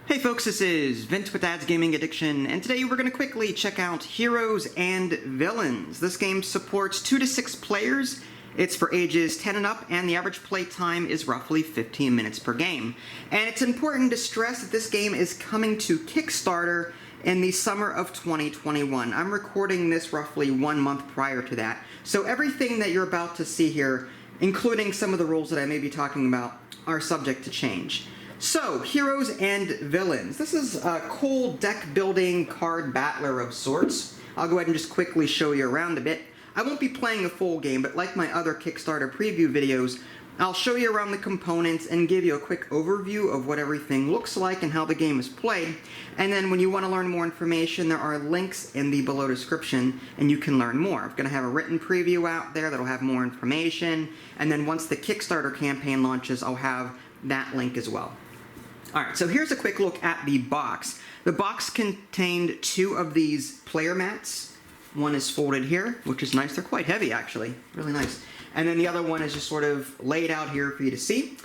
Hey folks, this is Vince with Dad's Gaming Addiction, and today we're going to quickly check out Heroes and Villains. This game supports 2 to 6 players. It's for ages 10 and up, and the average play time is roughly 15 minutes per game. And it's important to stress that this game is coming to Kickstarter in the summer of 2021. I'm recording this roughly 1 month prior to that, so everything that you're about to see here, including some of the rules that I may be talking about, are subject to change. So, Heroes and Villains. This is a cool deck-building card battler of sorts. I'll go ahead and just quickly show you around a bit. I won't be playing a full game, but like my other Kickstarter preview videos, I'll show you around the components and give you a quick overview of what everything looks like and how the game is played. And then when you want to learn more information, there are links in the below description and you can learn more. I'm going to have a written preview out there that'll have more information, and then once the Kickstarter campaign launches, I'll have that link as well. Alright, so here's a quick look at the box. The box contained 2 of these player mats. One is folded here, which is nice. They're quite heavy, actually. Really nice. And then the other one is just sort of laid out here for you to see.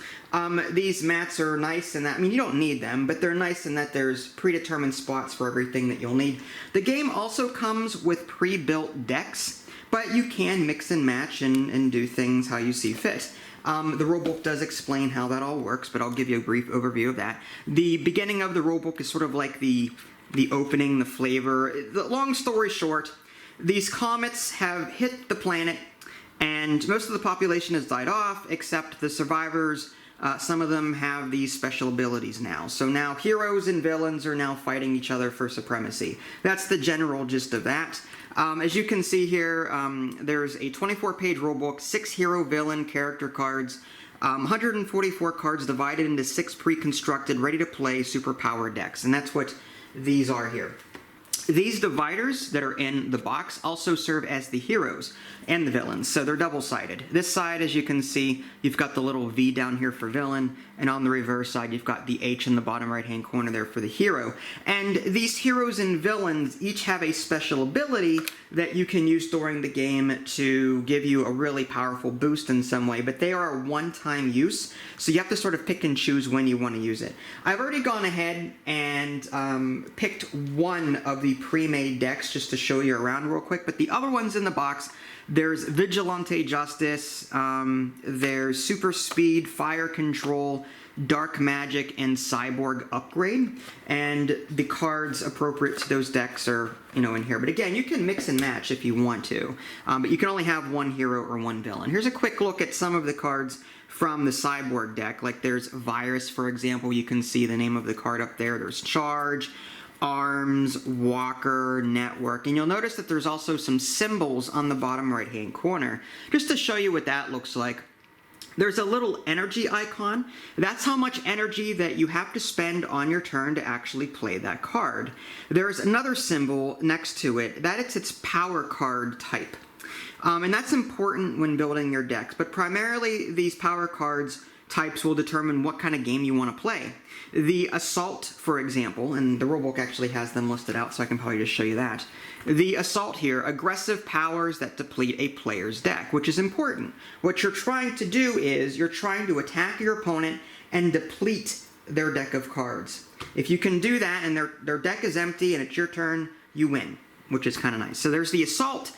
These mats are nice in that, I mean, you don't need them, but they're nice in that there's predetermined spots for everything that you'll need. The game also comes with pre-built decks, but you can mix and match and do things how you see fit. The rulebook does explain how that all works, but I'll give you a brief overview of that. The beginning of the rulebook is sort of like the opening, the flavor. The long story short, these comets have hit the planet, and most of the population has died off, except the survivors. Some of them have these special abilities now. So now heroes and villains are now fighting each other for supremacy. That's the general gist of that. As you can see here, there's a 24-page rulebook, 6 hero-villain character cards, 144 cards divided into 6 pre-constructed, ready-to-play superpower decks, and that's what these are here. These dividers that are in the box also serve as the heroes and the villains, so they're double-sided. This side, as you can see, you've got the little V down here for villain, and on the reverse side, you've got the H in the bottom right-hand corner there for the hero. And these heroes and villains each have a special ability that you can use during the game to give you a really powerful boost in some way, but they are a one-time use, so you have to sort of pick and choose when you want to use it. I've already gone ahead and picked one of the pre-made decks just to show you around real quick, but the other ones in the box, there's Vigilante Justice, there's Super Speed, Fire Control, Dark Magic, and Cyborg Upgrade, and the cards appropriate to those decks are, in here. But again, you can mix and match if you want to, but you can only have one hero or one villain. Here's a quick look at some of the cards from the Cyborg deck. Like there's Virus, for example. You can see the name of the card up there. There's Charge, Arms, Walker, Network, and you'll notice that there's also some symbols on the bottom right-hand corner. Just to show you what that looks like, there's a little energy icon. That's how much energy that you have to spend on your turn to actually play that card. There's another symbol next to it, that it's its power card type. And that's important when building your decks, but primarily these power cards types will determine what kind of game you want to play. The Assault, for example, and the rulebook actually has them listed out, so I can probably just show you that. The Assault here, aggressive powers that deplete a player's deck, which is important. What you're trying to do is you're trying to attack your opponent and deplete their deck of cards. If you can do that and their deck is empty and it's your turn, you win, which is kind of nice. So there's the Assault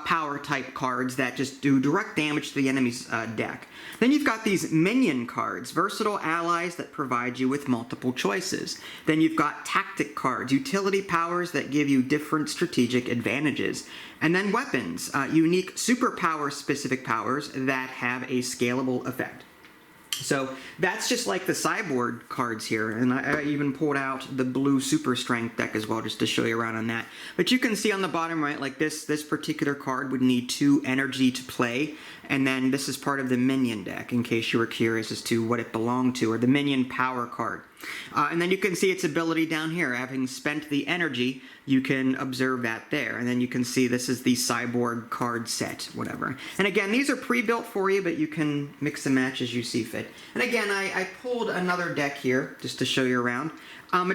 power type cards that just do direct damage to the enemy's deck. Then you've got these minion cards, versatile allies that provide you with multiple choices. Then you've got tactic cards, utility powers that give you different strategic advantages. And then weapons, unique superpower specific powers that have a scalable effect. So that's just like the Cyborg cards here, and I even pulled out the blue Super Strength deck as well just to show you around on that. But you can see on the bottom right, like this particular card would need 2 energy to play, and then this is part of the Minion deck, in case you were curious as to what it belonged to, or the Minion Power card. And then you can see its ability down here. Having spent the energy, you can observe that there. And then you can see this is the Cyborg card set, whatever. And again, these are pre-built for you, but you can mix and match as you see fit. And again, I pulled another deck here just to show you around.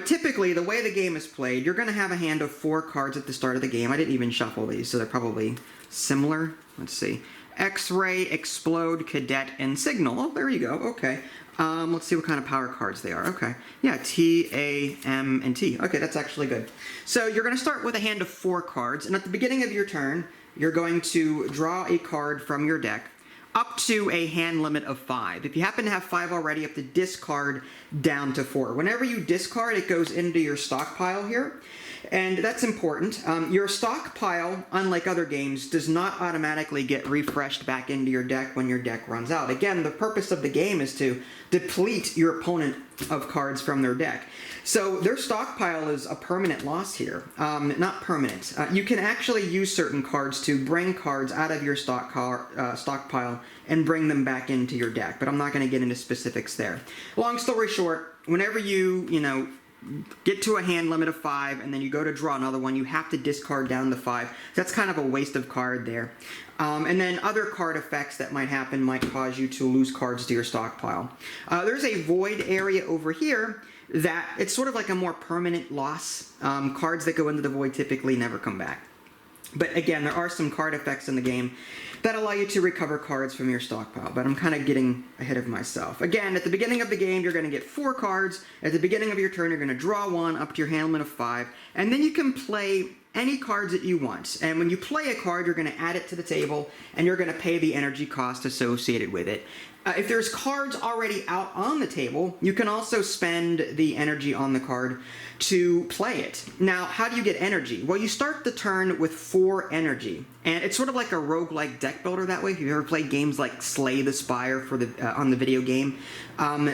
Typically, the way the game is played, you're going to have a hand of 4 cards at the start of the game. I didn't even shuffle these, so they're probably similar. Let's see. X-Ray, Explode, Cadet, and Signal. Oh, there you go. Okay. Let's see what kind of power cards they are. Okay. Yeah, T, A, M, and T. Okay, that's actually good. So you're going to start with a hand of 4 cards, and at the beginning of your turn, you're going to draw a card from your deck up to a hand limit of 5. If you happen to have 5 already, you have to discard down to 4. Whenever you discard, it goes into your stockpile here. And that's important. Your stockpile, unlike other games, does not automatically get refreshed back into your deck when your deck runs out. Again, the purpose of the game is to deplete your opponent of cards from their deck. So their stockpile is a permanent loss here. Not permanent. You can actually use certain cards to bring cards out of your stockpile and bring them back into your deck, but I'm not going to get into specifics there. Long story short, whenever you get to a hand limit of 5 and then you go to draw another one, you have to discard down to 5. That's kind of a waste of card there. And then other card effects that might happen might cause you to lose cards to your stockpile. There's a void area over here that it's sort of like a more permanent loss. Cards that go into the void typically never come back. But again, there are some card effects in the game that allow you to recover cards from your stockpile, but I'm kind of getting ahead of myself. Again, at the beginning of the game, you're going to get 4 cards. At the beginning of your turn, you're going to draw 1 up to your hand limit of 5, and then you can play any cards that you want. And when you play a card, you're going to add it to the table, and you're going to pay the energy cost associated with it. If there's cards already out on the table, you can also spend the energy on the card to play it. Now, how do you get energy? Well, you start the turn with 4 energy, and it's sort of like a roguelike deck builder that way. If you've ever played games like Slay the Spire for on the video game,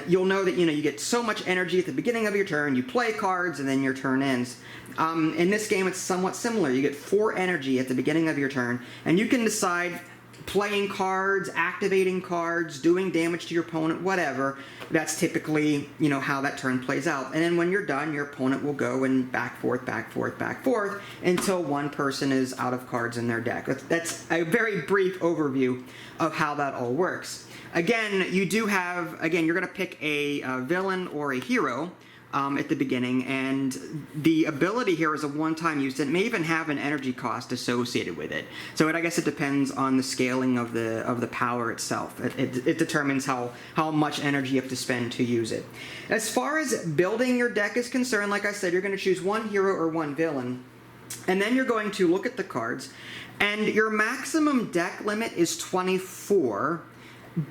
you'll know that you get so much energy at the beginning of your turn, you play cards, and then your turn ends. In this game, it's somewhat similar. You get 4 energy at the beginning of your turn, and you can decide playing cards, activating cards, doing damage to your opponent, whatever. That's typically, how that turn plays out. And then when you're done, your opponent will go and back, forth, until one person is out of cards in their deck. That's a very brief overview of how that all works. Again, you're going to pick a villain or a hero at the beginning, and the ability here is a one-time use. It may even have an energy cost associated with it. So I guess it depends on the scaling of the power itself. It determines how much energy you have to spend to use it. As far as building your deck is concerned, like I said, you're going to choose 1 hero or 1 villain, and then you're going to look at the cards, and your maximum deck limit is 24.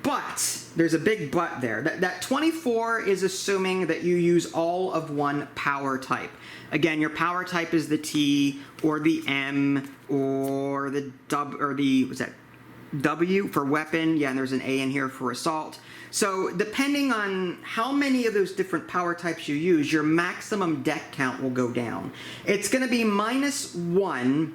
But there's a big but there. That 24 is assuming that you use all of one power type. Again, your power type is the T or the M or the W for weapon. Yeah, and there's an A in here for assault. So depending on how many of those different power types you use, your maximum deck count will go down. It's going to be -1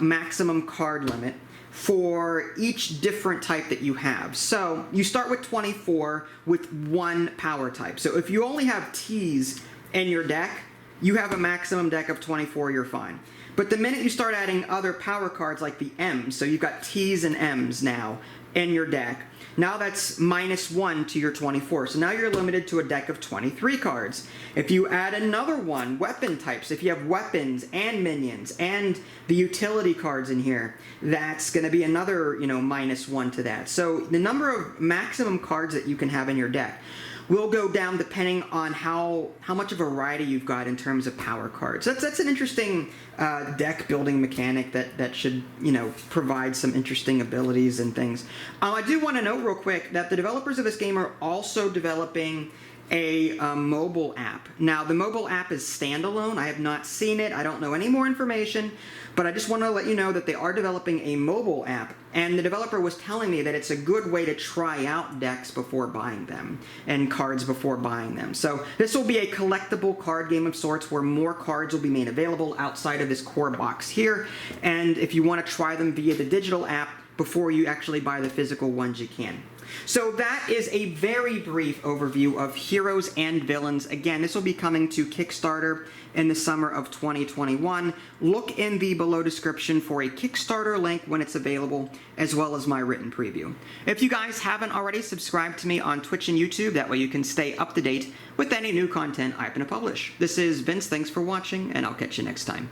maximum card limit for each different type that you have. So you start with 24 with 1 power type. So if you only have T's in your deck, you have a maximum deck of 24, you're fine. But the minute you start adding other power cards like the M's, so you've got T's and M's now in your deck, now that's -1 to your 24. So now you're limited to a deck of 23 cards. If you add another one, weapon types, if you have weapons and minions and the utility cards in here, that's going to be another, -1 to that. So the number of maximum cards that you can have in your deck will go down depending on how much of a variety you've got in terms of power cards. That's an interesting deck building mechanic that should provide some interesting abilities and things. I do want to note real quick that the developers of this game are also developing a mobile app. Now, the mobile app is standalone. I have not seen it. I don't know any more information, but I just want to let you know that they are developing a mobile app, and the developer was telling me that it's a good way to try out decks before buying them and cards before buying them. So this will be a collectible card game of sorts where more cards will be made available outside of this core box here, and if you want to try them via the digital app before you actually buy the physical ones, you can. So that is a very brief overview of Heroes and Villains. Again, this will be coming to Kickstarter in the summer of 2021. Look in the below description for a Kickstarter link when it's available, as well as my written preview. If you guys haven't already, subscribed to me on Twitch and YouTube. That way you can stay up to date with any new content I'm going to publish. This is Vince. Thanks for watching, and I'll catch you next time.